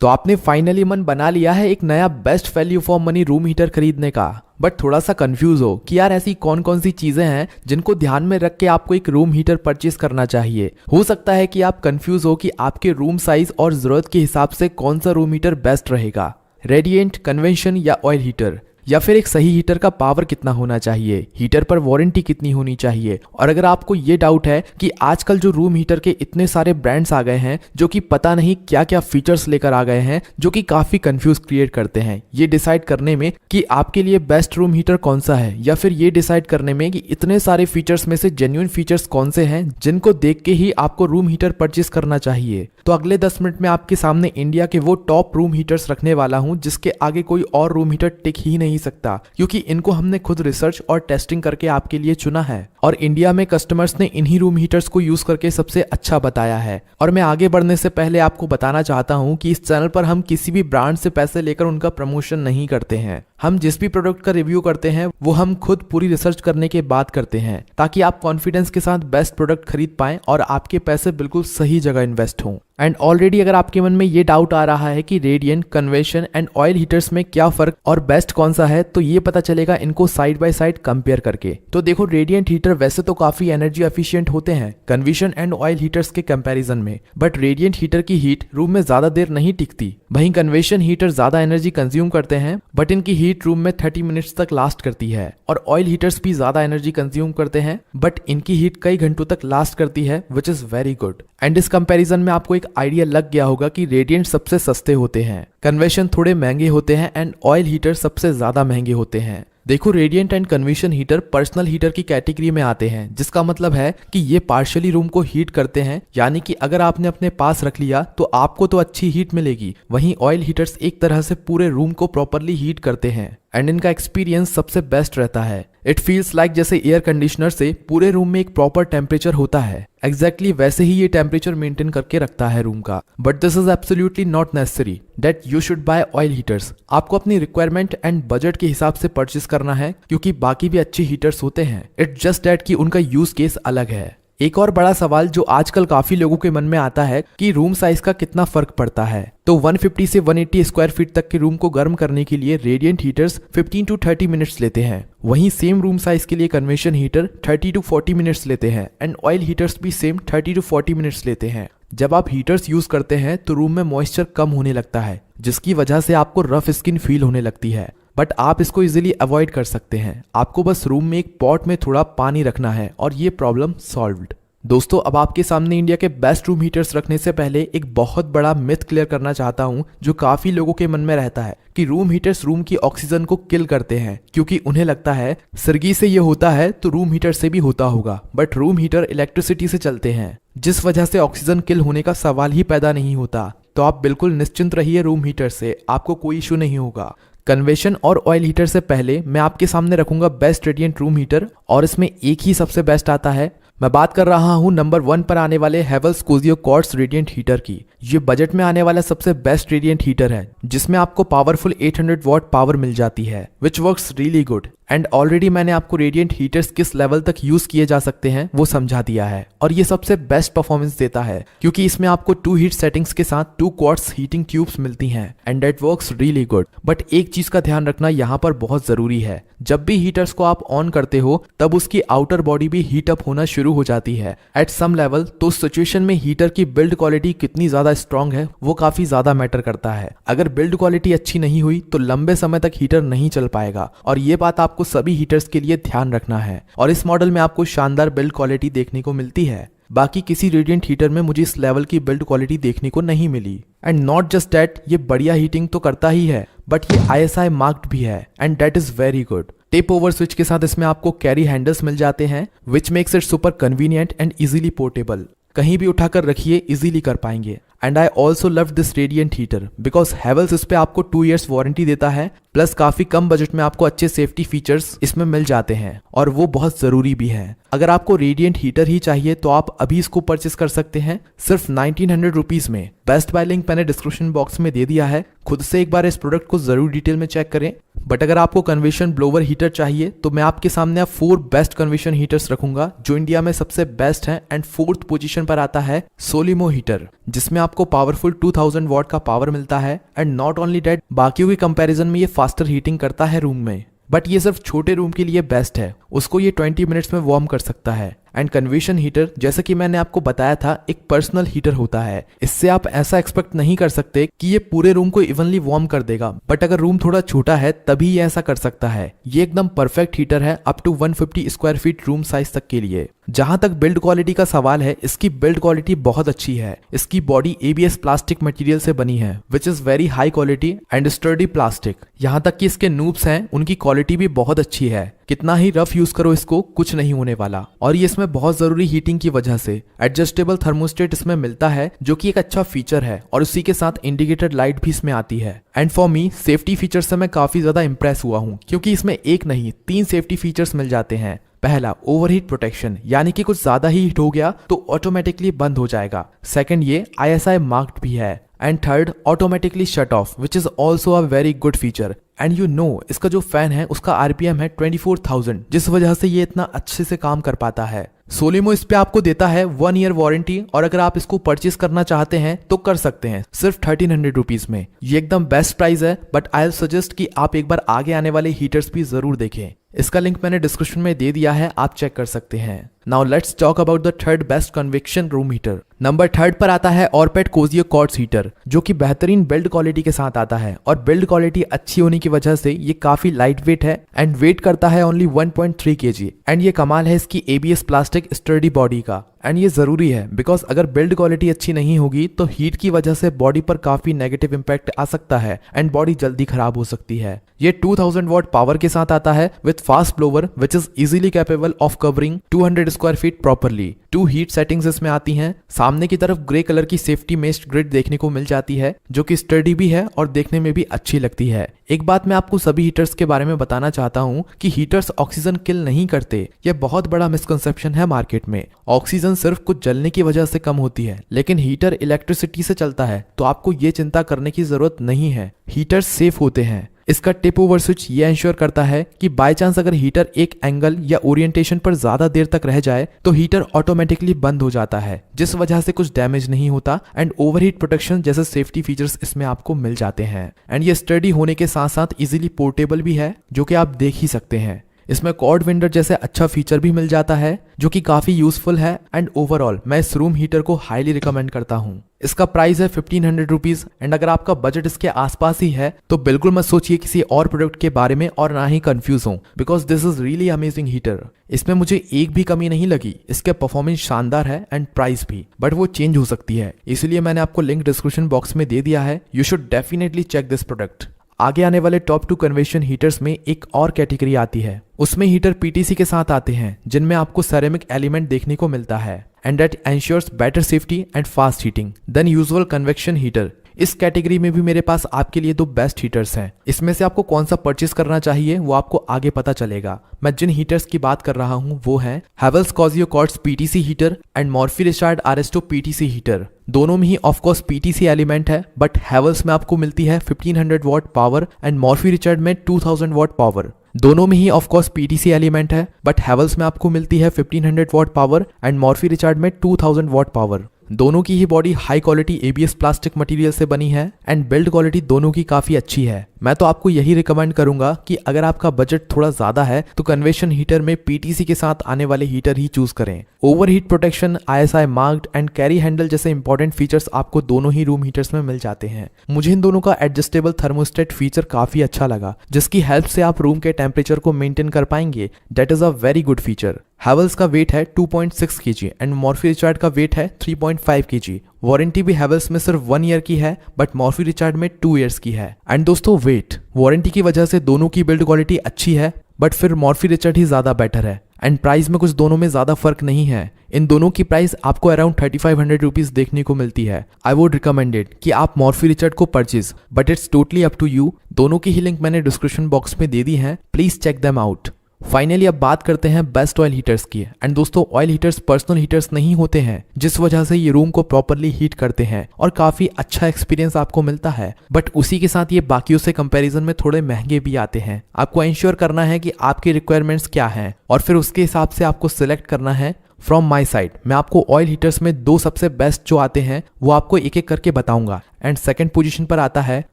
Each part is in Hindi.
तो आपने फाइनली मन बना लिया है एक नया best value for money room heater खरीदने का, बट थोड़ा सा कंफ्यूज हो कि यार ऐसी कौन कौन सी चीजें हैं जिनको ध्यान में रख के आपको एक रूम हीटर परचेज करना चाहिए। हो सकता है कि आप कंफ्यूज हो कि आपके रूम साइज और जरूरत के हिसाब से कौन सा रूम हीटर बेस्ट रहेगा, रेडिएंट, कन्वेंशन या ऑयल हीटर, या फिर एक सही हीटर का पावर कितना होना चाहिए, हीटर पर वारंटी कितनी होनी चाहिए। और अगर आपको ये डाउट है कि आजकल जो रूम हीटर के इतने सारे ब्रांड्स आ गए हैं जो कि पता नहीं क्या क्या फीचर्स लेकर आ गए हैं जो कि काफी कंफ्यूज क्रिएट करते हैं, ये डिसाइड करने में कि आपके लिए बेस्ट रूम हीटर कौन सा है, या फिर ये डिसाइड करने में कि इतने सारे फीचर्स में से जेन्युइन फीचर्स कौन से हैं जिनको देख के ही आपको रूम हीटर परचेज करना चाहिए, तो अगले 10 मिनट में आपके सामने इंडिया के वो टॉप रूम हीटर्स रखने वाला हूं जिसके आगे कोई और रूम हीटर टिक ही नहीं सकता, क्योंकि इनको हमने खुद रिसर्च और टेस्टिंग करके आपके लिए चुना है और इंडिया में कस्टमर्स ने इन्हीं रूम हीटर्स को यूज करके सबसे अच्छा बताया है। और मैं आगे बढ़ने से पहले आपको बताना चाहता हूं कि इस चैनल पर हम किसी भी ब्रांड से पैसे लेकर उनका प्रमोशन नहीं करते हैं। हम जिस भी प्रोडक्ट का रिव्यू करते हैं वो हम खुद पूरी रिसर्च करने के बाद करते हैं, ताकि आप कॉन्फिडेंस के साथ बेस्ट प्रोडक्ट खरीद पाएं और आपके पैसे बिल्कुल सही जगह इन्वेस्ट हों। एंड ऑलरेडी अगर आपके मन में ये डाउट आ रहा है कि radiant, convention and oil heaters में क्या फर्क और बेस्ट कौन सा है, तो ये पता चलेगा इनको साइड बाय साइड कंपेयर करके। तो देखो, रेडिएंट हीटर वैसे तो काफी एनर्जी एफिशिएंट होते हैं कन्वेंशन एंड ऑयल हीटर्स के कंपैरिजन में, बट रेडिएंट हीटर की हीट रूम में ज्यादा देर नहीं टिकती। वहीं कन्वेंशन हीटर ज्यादा एनर्जी कंज्यूम करते हैं, बट इनकी हीट रूम में 30 मिनट्स तक लास्ट करती है। और ऑयल हीटर्स भी ज्यादा एनर्जी कंज्यूम करते हैं, बट इनकी हीट कई घंटों तक लास्ट करती है, which is very good. And इस कंपैरिजन में आपको एक आइडिया लग गया होगा कि रेडिएंट सबसे सस्ते होते हैं, कन्वेंशन थोड़े महंगे होते हैं एंड ऑयल हीटर सबसे ज्यादा महंगे होते हैं। देखो, radiant and convention heater personal heater की कैटेगरी में आते हैं, जिसका मतलब है कि ये पार्शियली रूम को हीट करते हैं, यानी कि अगर आपने अपने पास रख लिया तो आपको तो अच्छी हीट मिलेगी। वहीं ऑयल हीटर्स एक तरह से पूरे रूम को प्रॉपरली हीट करते हैं एंड इनका एक्सपीरियंस सबसे बेस्ट रहता है। इट फील्स लाइक जैसे एयर कंडीशनर से पूरे रूम में एक प्रॉपर टेम्परेचर होता है, एग्जैक्टली वैसे ही ये टेम्परेचर मेंटेन करके रखता है रूम का। But this is absolutely not necessary that you should buy oil heaters. आपको अपनी रिक्वायरमेंट एंड बजट के हिसाब से परचेस करना है, क्योंकि बाकी भी अच्छे हीटर्स होते हैं। इट्स जस्ट दैट कि उनका यूज केस अलग है। एक और बड़ा सवाल जो आजकल काफी लोगों के मन में आता है कि रूम साइज का कितना फर्क पड़ता है। तो 150 से 180 स्क्वायर फीट तक के रूम को गर्म करने के लिए रेडिएंट हीटर्स 15 to 30 मिनट्स लेते हैं। वहीं सेम रूम साइज के लिए कन्वेंशन हीटर 30 to 40 मिनट्स लेते हैं एंड ऑयल हीटर्स भी सेम 30 to 40 मिनट्स लेते हैं। जब आप हीटर्स यूज करते हैं तो रूम में मॉइस्चर कम होने लगता है, जिसकी वजह से आपको रफ स्किन फील होने लगती है, बट आप इसको इजीली अवॉइड कर सकते हैं। आपको बस रूम में एक पॉट में थोड़ा पानी रखना है और ये प्रॉब्लम सॉल्व्ड। दोस्तों, अब आपके सामने इंडिया के बेस्ट रूम हीटर्स रखने से पहले एक बहुत बड़ा मिथ क्लियर करना चाहता हूं जो काफी लोगों के मन में रहता है कि रूम हीटर्स रूम की ऑक्सीजन को किल करते हैं, क्योंकि उन्हें लगता है सर्गी से ये होता है तो रूम हीटर से भी होता होगा। बट रूम हीटर इलेक्ट्रिसिटी से चलते हैं, जिस वजह से ऑक्सीजन किल होने का सवाल ही पैदा नहीं होता। तो आप बिल्कुल निश्चिंत रहिए रूम हीटर से, आपको कोई इशू नहीं होगा। कन्वेंशन और ऑयल हीटर से पहले मैं आपके सामने रखूंगा बेस्ट रेडिएंट रूम हीटर, और इसमें एक ही सबसे बेस्ट आता है। मैं बात कर रहा हूं नंबर 1 पर आने वाले Havells Cozio quartz radiant heater की। ये बजट में आने वाला सबसे बेस्ट रेडिएंट हीटर है, जिसमें आपको पावरफुल 800 वॉट पावर मिल जाती है, which works really good. And already मैंने आपको रेडिएंट हीटर्स किस लेवल तक यूज किए जा सकते हैं वो समझा दिया है, और ये सबसे बेस्ट परफॉर्मेंस देता है क्योंकि इसमें आपको 2 हीट सेटिंग्स के साथ 2 क्वार्ट्ज हीटिंग ट्यूब्स मिलती हैं and that works really good. But एक चीज का ध्यान रखना यहाँ पर बहुत जरूरी है, जब भी हीटर्स को आप ऑन करते हो तब उसकी आउटर बॉडी भी हीट अप होना शुरू हो जाती है एट सम लेवल। तो उस सिचुएशन में हीटर की बिल्ड क्वालिटी कितनी ज्यादा स्ट्रांग है वो काफी ज्यादा मैटर करता है। अगर बिल्ड क्वालिटी अच्छी नहीं हुई तो लंबे समय तक हीटर नहीं चल पाएगा, और ये बात आपको सभी हीटर्स के लिए ध्यान रखना है। और इस मॉडल में आपको शानदार बिल्ड क्वालिटी देखने को मिलती है। बाकी किसी रेडिएंट हीटर में मुझे इस लेवल की बिल्ड क्वालिटी देखने को नहीं मिली। एंड नॉट जस्ट दैट, ये बढ़िया हीटिंग तो करता ही है, बट ये ISI मार्क्ड भी है and that is very good. Tape over switch के साथ इसमें आपको कैरी हैंडल्स मिल जाते हैं, which makes it super convenient and easily portable. कहीं भी उठाकर रखिए, इजीली कर पाएंगे। And I also love this radiant heater because Havells इस पे आपको 2 years वारंटी देता है प्लस काफी कम बजट में आपको अच्छे सेफ्टी फीचर्स इसमें मिल जाते हैं और वो बहुत जरूरी भी है। अगर आपको रेडिएंट हीटर ही चाहिए तो आप अभी इसको परचेस कर सकते हैं सिर्फ 1900 रुपीज में। बेस्ट बाय लिंक मैंने डिस्क्रिप्शन बॉक्स में दे दिया है, खुद से एक बार इस प्रोडक्ट को जरूर डिटेल में चेक करें। बट अगर आपको कन्वेक्शन ब्लोवर हीटर चाहिए तो मैं आपके सामने अब 4 बेस्ट कन्वेक्शन हीटर्स रखूंगा जो इंडिया में सबसे बेस्ट हैं। एंड 4th पोजीशन पर आता है सोलिमो हीटर, जिसमें आपको पावरफुल 2000 वॉट का पावर मिलता है। एंड नॉट ओनली दैट, बाकियों के कंपैरिजन में ये फास्टर हीटिंग करता है रूम में। बट ये सिर्फ छोटे रूम के लिए बेस्ट है, उसको ये 20 मिनट्स में वार्म कर सकता है। एंड कन्वेक्शन हीटर, जैसा कि मैंने आपको बताया था, एक पर्सनल हीटर होता है। इससे आप ऐसा एक्सपेक्ट नहीं कर सकते कि ये पूरे रूम को इवनली वार्म कर देगा, बट अगर रूम थोड़ा छोटा है तभी ये ऐसा कर सकता है। ये एकदम परफेक्ट हीटर है up to 150 square feet room size तक के लिए। जहां तक बिल्ड क्वालिटी का सवाल है, इसकी बिल्ड क्वालिटी बहुत अच्छी है। इसकी बॉडी ABS प्लास्टिक मटेरियल से बनी है which is very high quality and sturdy plastic. यहाँ तक कि इसके नूब्स हैं, उनकी क्वालिटी भी बहुत अच्छी है। कितना ही रफ यूज करो इसको, कुछ नहीं होने वाला। और ये इसमें बहुत जरूरी हीटिंग की वजह से एडजस्टेबल थर्मोस्टेट इसमें मिलता है, जो कि एक अच्छा फीचर है। और उसी के साथ इंडिकेटर लाइट भी इसमें आती है। And for me safety features से मैं काफी ज्यादा इंप्रेस हुआ हूँ, क्योंकि इसमें एक नहीं 3 सेफ्टी फीचर्स मिल जाते हैं। पहला, ओवरहीट प्रोटेक्शन, यानी कि कुछ ज्यादा ही हीट हो गया तो ऑटोमेटिकली बंद हो जाएगा। सेकंड, ये ISI मार्क्ड भी है। And third, automatically shut off, which is also a very good feature. And you know, इसका जो फैन है उसका RPM है 24,000, जिस वजह से ये इतना अच्छे से काम कर पाता है। सोलिमो इस पे आपको देता है 1 ईयर वारंटी, और अगर आप इसको परचेस करना चाहते हैं तो कर सकते हैं सिर्फ 1300 रुपीज में। ये एकदम बेस्ट प्राइस है, बट आई सजेस्ट कि आप एक बार आगे आने वाले हीटर्स भी जरूर देखें। इसका लिंक मैंने डिस्क्रिप्शन में दे दिया है, आप चेक कर सकते हैं। Now let's talk about the third best convection room heater. Number 3 पर आता है ऑरपेट कोजियो क्वार्ट्ज हीटर, जो कि बेहतरीन बिल्ड क्वालिटी के साथ आता है। और बिल्ड क्वालिटी अच्छी होने की वजह से ये काफी लाइट वेट है एंड वेट करता है ओनली 1.3 kg। एंड ये कमाल है इसकी ABS प्लास्टिक स्टर्डी बॉडी का। एंड ये जरूरी है बिकॉज अगर बिल्ड क्वालिटी अच्छी नहीं होगी तो हीट की वजह से बॉडी पर काफी नेगेटिव इंपैक्ट आ सकता है एंड बॉडी जल्दी खराब हो सकती है। ये 2000 वॉट पावर के साथ आता है with fast blower which is easily capable of covering 200 square feet properly. 2 heat settings इसमें आती हैं। सामने की तरफ ग्रे कलर की सेफ्टी मेस्ट ग्रिड देखने को मिल जाती है, जो कि स्टर्डी भी है और देखने में भी अच्छी लगती है। एक बात मैं आपको सभी हीटर्स के बारे में बताना चाहता हूँ कि हीटर्स ऑक्सीजन किल नहीं करते। यह बहुत बड़ा मिसकंसेप्शन है मार्केट में। ऑक्सीजन सिर्फ कुछ जलने की वजह से कम होती है, लेकिन हीटर इलेक्ट्रिसिटी से चलता है, तो आपको ये चिंता करने की जरूरत नहीं है। हीटर्स सेफ होते हैं। इसका टिप ओवर स्विच ये इंश्योर करता है कि बाय चांस अगर हीटर एक एंगल या ओरिएंटेशन पर ज्यादा देर तक रह जाए तो हीटर ऑटोमेटिकली बंद हो जाता है, जिस वजह से कुछ डैमेज नहीं होता। एंड ओवरहीट प्रोटेक्शन जैसे सेफ्टी फीचर्स इसमें आपको मिल जाते हैं। एंड ये स्टडी होने के साथ साथ इजीली पोर्टेबल भी है, जो कि आप देख ही सकते हैं। इसमें कॉर्ड विंडर जैसे अच्छा फीचर भी मिल जाता है, जो कि काफी यूजफुल है। एंड ओवरऑल मैं इस रूम हीटर को हाईली रिकमेंड करता हूँ। इसका प्राइस है 1500 रुपीज। एंड अगर आपका बजट इसके आसपास ही है तो बिल्कुल मत सोचिए किसी और प्रोडक्ट के बारे में और ना ही कंफ्यूज हो, because this is really amazing heater. इसमें मुझे एक भी कमी नहीं लगी। इसके परफॉर्मेंस शानदार है एंड प्राइस भी, बट वो चेंज हो सकती है, इसलिए मैंने आपको लिंक डिस्क्रिप्शन बॉक्स में दे दिया है। You should definitely check this product. आगे आने वाले टॉप 2 कन्वेक्शन हीटर्स में एक और कैटेगरी आती है। उसमें हीटर PTC के साथ आते हैं, जिनमें आपको सेरेमिक एलिमेंट देखने को मिलता है and that ensures better safety and fast heating than usual convection heater. इस कैटेगरी में भी मेरे पास आपके लिए 2 बेस्ट हीटर्स हैं। इसमें से आपको कौन सा परचेस करना चाहिए वो आपको आगे पता चलेगा। मैं जिन हीटर्स की बात कर रहा हूँ वो हैं Havells Cozio quartz PTC heater and Morphy Richard ARESTO PTC heater. दोनों में ही ऑफकोर्स PTC एलिमेंट है, बट हेवल्स में आपको मिलती है 1500 watt power and Morphy Richard में 2000 वॉट पावर। दोनों में ही ऑफकोर्स PTC एलिमेंट है, बट हेवल्स में आपको मिलती है 1500 watt power and Morphy Richard में 2000 वॉट पावर। दोनों की ही body high quality ABS plastic material से बनी है एंड बिल्ड क्वालिटी दोनों की काफी अच्छी है। मैं तो आपको यही रिकमेंड करूंगा कि अगर आपका बजट थोड़ा ज्यादा है तो कन्वेक्शन हीटर में PTC के साथ आने वाले हीटर ही चूज करें। Overheat protection, ISI marked and carry handle जैसे इंपॉर्टेंट फीचर्स आपको दोनों ही रूम हीटर्स में मिल जाते हैं। मुझे इन दोनों का एडजस्टेबल थर्मोस्टेट फीचर काफी अच्छा लगा, जिसकी हेल्प से आप रूम के टेम्परेचर को मेंटेन कर पाएंगे। That is a very good feature. Havells का वेट है 2.6 kg एंड मॉर्फी रिचार्ड का वेट है 3.5 kg। वारंटी भी हेवल्स में सिर्फ 1 ईयर की है, बट मॉर्फी रिचार्ड में 2 ईयर्स की है। एंड दोस्तों वेट वारंटी की वजह से दोनों की बिल्ड क्वालिटी अच्छी है, बट फिर मॉर्फी रिचार्ड ही ज्यादा बेटर है। एंड प्राइस में कुछ दोनों में ज्यादा फर्क नहीं है, इन दोनों की प्राइस आपको अराउंड 3500 रुपीज देखने को मिलती है। आई वुड रिकमेंडेड कि आप मॉर्फी रिचर्ड को purchase, but it's totally up to you. दोनों की ही लिंक मैंने डिस्क्रिप्शन बॉक्स में दे दी है, please check them out. Finally अब बात करते हैं बेस्ट ऑयल हीटर्स की। एंड दोस्तों, ऑयल हीटर्स पर्सनल हीटर्स नहीं होते हैं, जिस वजह से ये रूम को प्रॉपरली हीट करते हैं और काफी अच्छा एक्सपीरियंस आपको मिलता है। बट उसी के साथ ये बाकियों से कंपैरिजन में थोड़े महंगे भी आते हैं। आपको इंश्योर करना है कि आपकी रिक्वायरमेंट्स क्या हैं और फिर उसके हिसाब से आपको सिलेक्ट करना है। फ्रॉम माई साइड मैं आपको ऑयल हीटर्स में दो सबसे बेस्ट जो आते हैं वो आपको एक एक करके बताऊंगा। एंड सेकंड पोजीशन पर आता है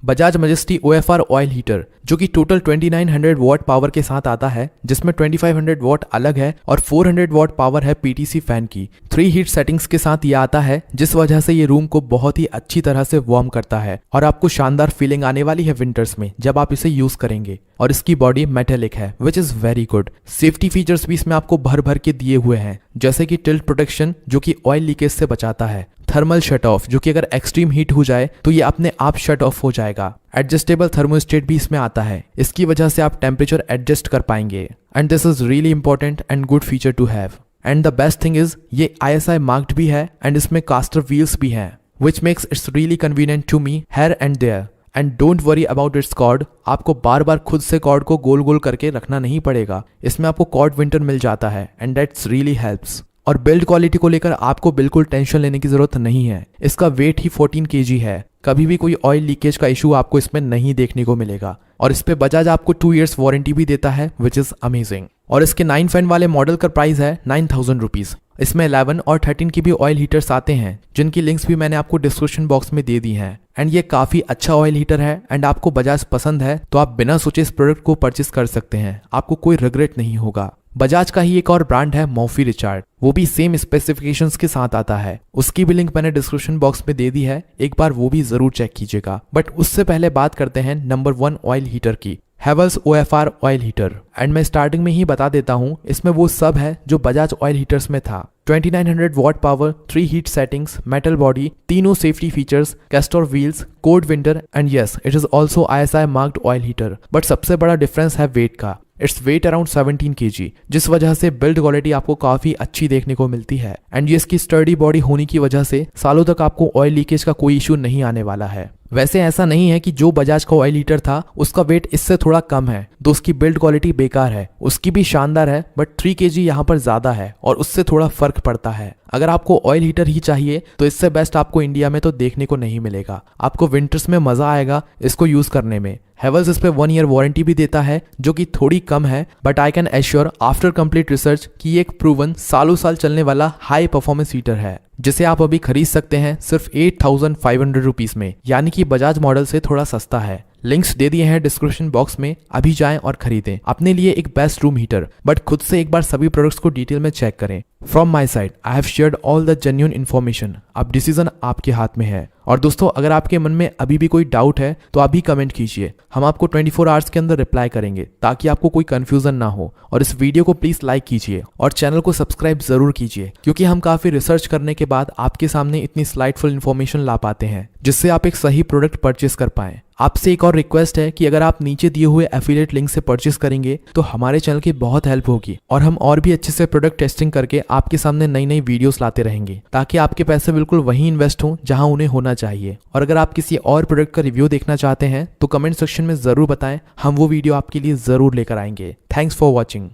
Bajaj majesty OFR oil heater, जो कि टोटल 2900 वॉट पावर के साथ आता है, जिसमें 2500 वॉट अलग है और 400 वॉट पावर है PTC फैन की। 3 हीट सेटिंग्स के साथ ये आता है, जिस वजह से ये रूम को बहुत ही अच्छी तरह से वार्म करता है और आपको शानदार फीलिंग आने वाली है विंटर्स में जब आप इसे यूज करेंगे। और इसकी बॉडी मेटेलिक है, which is very good. Safety features भी इसमें आपको भर भर के दिए हुए हैं, जैसे कि टिल्ट प्रोटेक्शन जो कि ऑयल लीकेज से बचाता है, थर्मल शट ऑफ जो कि अगर एक्सट्रीम हीट हो जाए तो ये अपने आप शट ऑफ हो जाएगा। एडजस्टेबल थर्मोस्टेट भी इसमें आता है, इसकी वजह से आप टेम्परेचर एडजस्ट कर पाएंगे। And this is really important and good feature to have. And the best thing is ये ISI मार्क्ड भी है एंड इसमें कास्टर व्हील्स भी हैं, which makes its really convenient to me here and there. And don't worry about its cord, आपको बार बार खुद से कॉर्ड को गोल गोल करके रखना नहीं पड़ेगा। इसमें आपको कॉर्ड विंटर मिल जाता है एंड दैट्स रियली हेल्प्स। और बिल्ड क्वालिटी को लेकर आपको बिल्कुल टेंशन लेने की जरूरत नहीं है। इसका वेट ही 14 kg है, कभी भी कोई ऑयल लीकेज का इशू आपको इसमें नहीं देखने को मिलेगा। और इस पे बजाज आपको 2 years वारंटी भी देता है, विच इज अमेजिंग। और इसके 9 फैन वाले मॉडल का प्राइस है 9000 रुपीज। इसमें 11 और 13 की भी ऑयल हीटर्स आते हैं, जिनकी लिंक्स भी मैंने आपको डिस्क्रिप्शन बॉक्स में दे दी हैं। एंड ये काफी अच्छा ऑयल हीटर है एंड आपको बजाज पसंद है तो आप बिना सोचे इस प्रोडक्ट को परचेस कर सकते हैं, आपको कोई रिग्रेट नहीं होगा। बजाज का ही एक और ब्रांड है मॉर्फी रिचर्ड, वो भी सेम स्पेसिफिकेशंस के साथ आता है। उसकी भी लिंक मैंने डिस्क्रिप्शन बॉक्स में दे दी है, एक बार वो भी जरूर चेक कीजिएगा। बट उससे पहले बात करते हैं नंबर 1 ऑयल हीटर की, Havells OFR oil heater. And मैं स्टार्टिंग में ही बता देता हूँ, इसमें वो सब है जो बजाज ऑयल हीटर्स में था। 2900 watt power, 3 heat settings, metal body, तीनों safety features, castor wheels, cold winter and yes it is also ISI marked oil heater. But सबसे बड़ा डिफरेंस है वेट का। इट्स वेट अराउंड 17 kg, जिस वजह से बिल्ड क्वालिटी आपको काफी अच्छी देखने को मिलती है। एंड ये इसकी स्टर्डी बॉडी होने की वजह से सालों तक आपको ऑयल लीकेज का कोई इशू नहीं आने वाला है। वैसे ऐसा नहीं है कि जो बजाज का ऑयल हीटर था उसका वेट इससे थोड़ा कम है तो उसकी बिल्ड क्वालिटी बेकार है, उसकी भी शानदार है, बट 3 kg यहाँ पर ज्यादा है और उससे थोड़ा फर्क पड़ता है। अगर आपको ऑयल हीटर ही चाहिए तो इससे बेस्ट आपको इंडिया में तो देखने को नहीं मिलेगा। आपको विंटर्स में मजा आएगा इसको यूज करने में। हेवल्स इस पे 1 year वारंटी भी देता है, जो कि थोड़ी कम है, but I can assure after complete research कि ये एक प्रूवन सालों साल चलने वाला हाई परफॉर्मेंस हीटर है, जिसे आप अभी खरीद सकते हैं सिर्फ 8500 रुपीज में, यानी कि बजाज मॉडल से थोड़ा सस्ता है। लिंक्स दे दिए हैं डिस्क्रिप्शन बॉक्स में, अभी जाएं और खरीदें अपने लिए एक बेस्ट रूम हीटर। बट खुद से एक बार सभी प्रोडक्ट्स को डिटेल में चेक करें। From my side I have shared all the genuine information. अब डिसीजन आपके हाथ में है। और दोस्तों, अगर आपके मन में अभी भी कोई डाउट है तो अभी कमेंट कीजिए, हम आपको 24 आवर्स के अंदर रिप्लाई करेंगे ताकि आपको कोई कंफ्यूजन ना हो। और इस वीडियो को प्लीज लाइक कीजिए और चैनल को सब्सक्राइब जरूर कीजिए, क्योंकि हम काफी रिसर्च करने के बाद आपके सामने इतनी स्लाइडफुल इन्फॉर्मेशन ला पाते हैं जिससे आप एक सही प्रोडक्ट परचेस कर पाएं। आपसे एक और रिक्वेस्ट है कि अगर आप नीचे दिए हुए एफिलिएट लिंक से परचेस करेंगे तो हमारे चैनल की बहुत हेल्प होगी और हम और भी अच्छे से प्रोडक्ट टेस्टिंग करके आपके सामने नई नई वीडियोस लाते रहेंगे, ताकि आपके पैसे बिल्कुल वहीं इन्वेस्ट हों जहां उन्हें होना चाहिए। और अगर आप किसी और प्रोडक्ट का रिव्यू देखना चाहते हैं तो कमेंट सेक्शन में जरूर बताएं, हम वो वीडियो आपके लिए जरूर लेकर आएंगे। Thanks for watching.